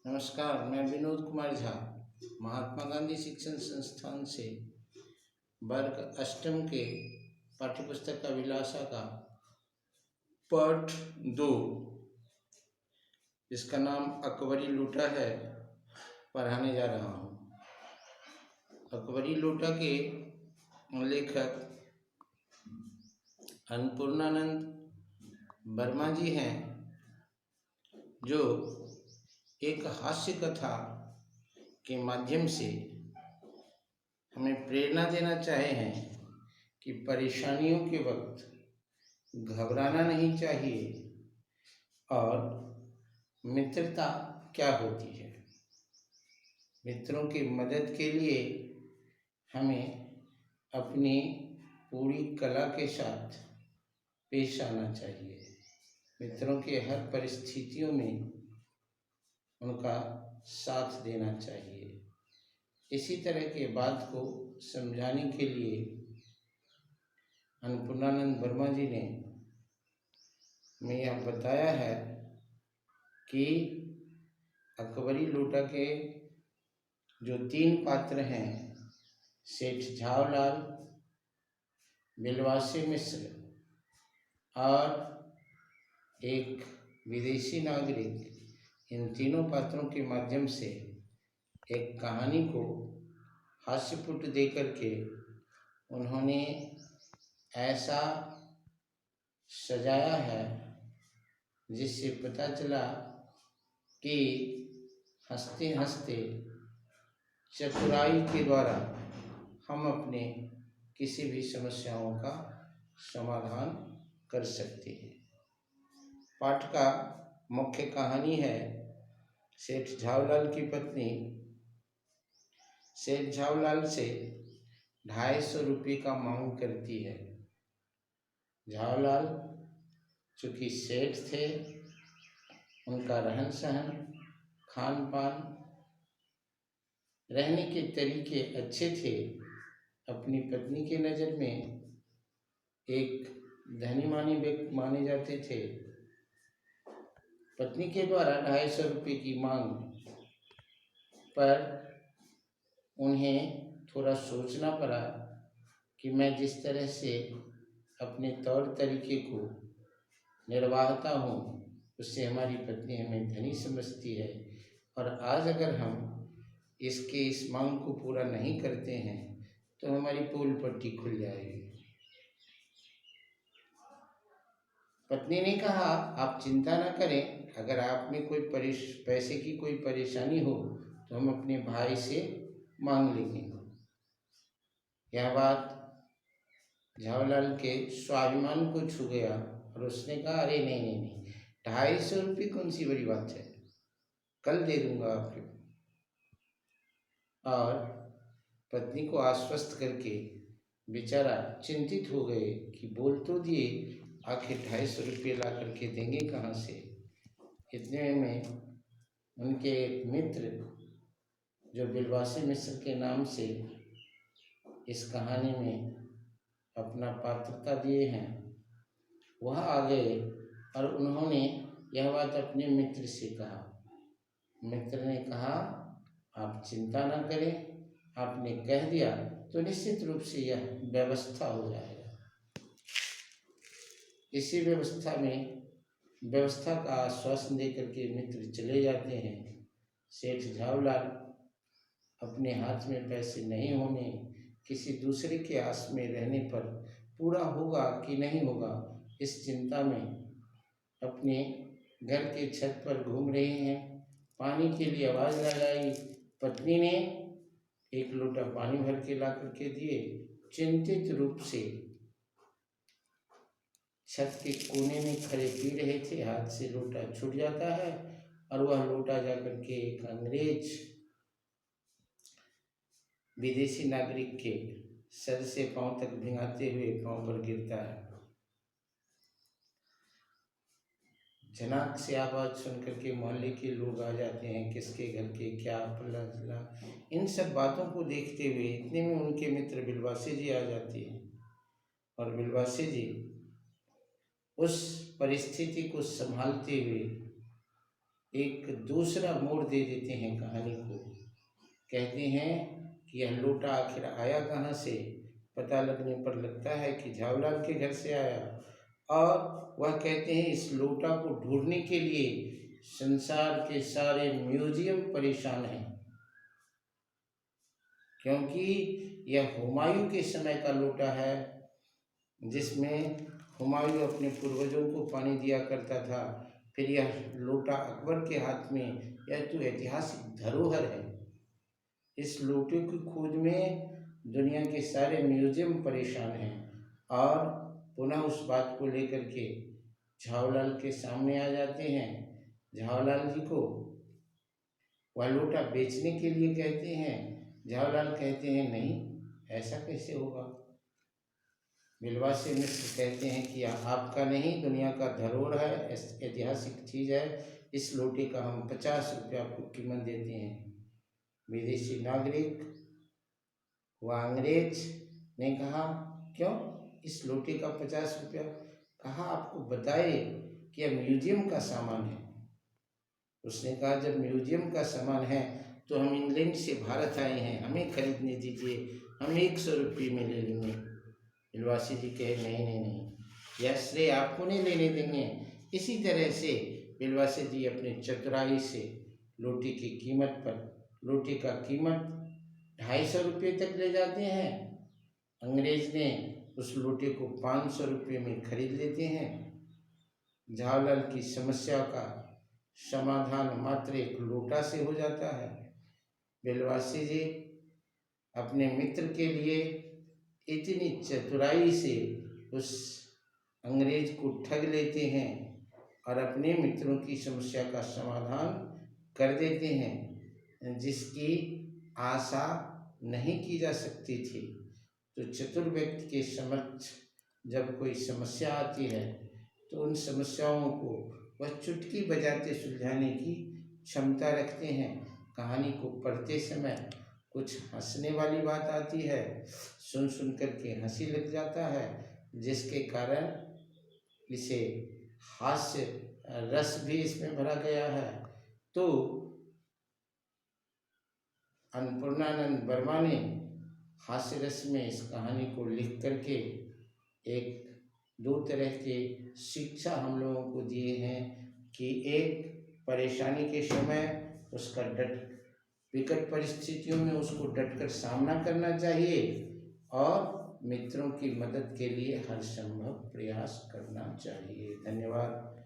नमस्कार, मैं विनोद कुमार झा महात्मा गांधी शिक्षण संस्थान से वर्ग अष्टम के पाठ्यपुस्तक अभिलाषा का पाठ 2 जिसका नाम अकबरी लूटा है पढ़ाने जा रहा हूँ। अकबरी लूटा के लेखक अन्नपूर्णानंद वर्मा जी हैं, जो एक हास्य कथा के माध्यम से हमें प्रेरणा देना चाहे हैं कि परेशानियों के वक्त घबराना नहीं चाहिए और मित्रता क्या होती है। मित्रों की मदद के लिए हमें अपनी पूरी कला के साथ पेश आना चाहिए। मित्रों के हर परिस्थितियों में उनका साथ देना चाहिए। इसी तरह के बात को समझाने के लिए अन्नपूर्णानंद वर्मा जी ने हमें यह बताया है कि अकबरी लूटा के जो 3 पात्र हैं, सेठ झावलाल, बिलवासी मिश्र और एक विदेशी नागरिक, इन तीनों पात्रों के माध्यम से एक कहानी को हास्यपुट देकर के उन्होंने ऐसा सजाया है जिससे पता चला कि हंसते हंसते चतुराई के द्वारा हम अपने किसी भी समस्याओं का समाधान कर सकते हैं। पाठ का मुख्य कहानी है सेठ झावलाल की पत्नी सेठ झावलाल से 250 रुपये का मांग करती है। झावलाल चूँकि सेठ थे, उनका रहन सहन, खान पान, रहने के तरीके अच्छे थे। अपनी पत्नी के नज़र में एक धनी माने जाते थे। पत्नी के द्वारा 250 रुपये की मांग पर उन्हें थोड़ा सोचना पड़ा कि मैं जिस तरह से अपने तौर तरीके को निर्वाहता हूँ, उससे हमारी पत्नी हमें धनी समझती है और आज अगर हम इस मांग को पूरा नहीं करते हैं तो हमारी पोल पट्टी खुल जाएगी। पत्नी ने कहा, आप चिंता न करें, अगर आप में कोई पैसे की कोई परेशानी हो तो हम अपने भाई से मांग लेंगे। यह बात झावलाल के स्वाभिमान को छू गया और उसने कहा, अरे नहीं नहीं नहीं, 250 रुपये कौन सी बड़ी बात है, कल दे दूंगा आपको। और पत्नी को आश्वस्त करके बेचारा चिंतित हो गए कि बोल तो दिए, आखिर 250 रुपये ला करके देंगे कहाँ से। इतने में उनके एक मित्र जो बिलवासी मिश्र के नाम से इस कहानी में अपना पात्रता दिए हैं, वह आ गए और उन्होंने यह बात अपने मित्र से कहा। मित्र ने कहा, आप चिंता न करें, आपने कह दिया तो निश्चित रूप से यह व्यवस्था हो जाएगा। इसी व्यवस्था का आश्वासन देकर के मित्र चले जाते हैं। सेठ झावलाल अपने हाथ में पैसे नहीं होने, किसी दूसरे के आस में रहने पर पूरा होगा कि नहीं होगा, इस चिंता में अपने घर के छत पर घूम रहे हैं। पानी के लिए आवाज़ लगाई। पत्नी ने एक लोटा पानी भर के ला करके दिए। चिंतित रूप से छत के कोने में खड़े पी रहे थे। हाथ से लोटा छूट जाता है और वह लोटा जाकर के एक अंग्रेज विदेशी नागरिक के सर से पांव तक भिंगाते हुए पांव पर गिरता है। झनाक से आवाज़ सुन करके मोहल्ले के लोग आ जाते हैं, किसके घर के क्या पल्ला जिला, इन सब बातों को देखते हुए इतने में उनके मित्र बिलवासी जी आ जाते हैं और बिलवासी जी उस परिस्थिति को संभालते हुए एक दूसरा मोड़ दे देते हैं कहानी को। कहते हैं कि यह लोटा आखिर आया कहाँ से। पता लगने पर लगता है कि झावलाल के घर से आया, और वह कहते हैं इस लोटा को ढूंढने के लिए संसार के सारे म्यूजियम परेशान हैं, क्योंकि यह हुमायूं के समय का लोटा है, जिसमें हुमायूं अपने पूर्वजों को पानी दिया करता था। फिर यह लोटा अकबर के हाथ में, यह तो ऐतिहासिक धरोहर है। इस लोटे की खोज में दुनिया के सारे म्यूजियम परेशान हैं, और पुनः उस बात को लेकर के झावलाल के सामने आ जाते हैं। झावलाल जी को वह लोटा बेचने के लिए कहते हैं। झावलाल कहते हैं नहीं, ऐसा कैसे होगा। बिलवासी मिश्र कहते हैं कि यह आपका नहीं, दुनिया का धरोहर है, ऐतिहासिक चीज़ है। इस लोटे का हम 50 रुपये आपको कीमत देते हैं। विदेशी नागरिक व अंग्रेज ने कहा क्यों इस लोटे का 50 रुपया। कहा आपको बताए कि यह म्यूजियम का सामान है। उसने कहा जब म्यूजियम का सामान है तो हम इंग्लैंड से भारत आए हैं, हमें खरीदने दीजिए, हम 100 रुपये में ले लेंगे। बिलवासी जी कहे नहीं नहीं नहीं, यह श्रेय आपको नहीं लेने देंगे। इसी तरह से बिलवासी जी अपनी चतुराई से लोटे की कीमत पर, लोटे का कीमत 250 रुपये तक ले जाते हैं। अंग्रेज ने उस लोटे को 500 रुपये में खरीद लेते हैं। झावलाल की समस्या का समाधान मात्र एक लोटा से हो जाता है। बिलवासी जी अपने मित्र के लिए इतनी चतुराई से उस अंग्रेज को ठग लेते हैं और अपने मित्रों की समस्या का समाधान कर देते हैं, जिसकी आशा नहीं की जा सकती थी। तो चतुर व्यक्ति के समक्ष जब कोई समस्या आती है तो उन समस्याओं को वह चुटकी बजाते सुलझाने की क्षमता रखते हैं। कहानी को पढ़ते समय कुछ हंसने वाली बात आती है, सुन सुन कर के हंसी लग जाता है, जिसके कारण इसे हास्य रस भी इसमें भरा गया है। तो अन्नपूर्णानंद वर्मा ने हास्य रस में इस कहानी को लिख करके एक दो तरह के शिक्षा हम लोगों को दिए हैं कि एक परेशानी के समय उसका विकट परिस्थितियों में उसको डटकर सामना करना चाहिए और मित्रों की मदद के लिए हर संभव प्रयास करना चाहिए। धन्यवाद।